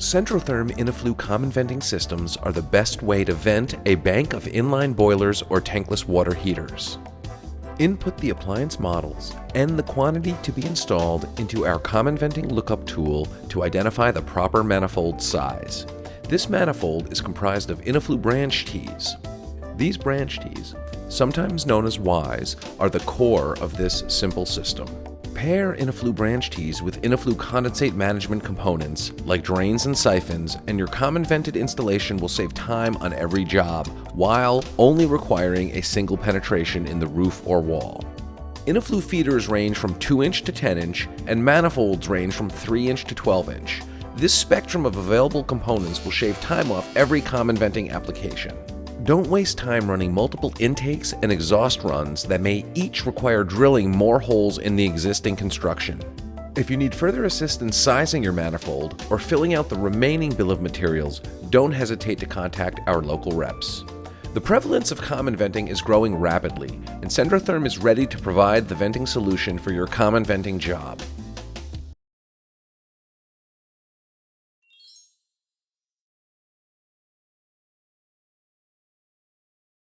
Centrotherm InnoFlue common venting systems are the best way to vent a bank of inline boilers or tankless water heaters. Input the appliance models and the quantity to be installed into our common venting lookup tool to identify the proper manifold size. This manifold is comprised of InnoFlue branch tees. These branch tees, sometimes known as Ys, are the core of this simple system. Pair InnoFlue branch tees with InnoFlue condensate management components like drains and siphons, and your common vented installation will save time on every job while only requiring a single penetration in the roof or wall. InnoFlue feeders range from 2-inch to 10-inch, and manifolds range from 3-inch to 12-inch. This spectrum of available components will shave time off every common venting application. Don't waste time running multiple intakes and exhaust runs that may each require drilling more holes in the existing construction. If you need further assistance sizing your manifold or filling out the remaining bill of materials, don't hesitate to contact our local reps. The prevalence of common venting is growing rapidly, and Centrotherm is ready to provide the venting solution for your common venting job.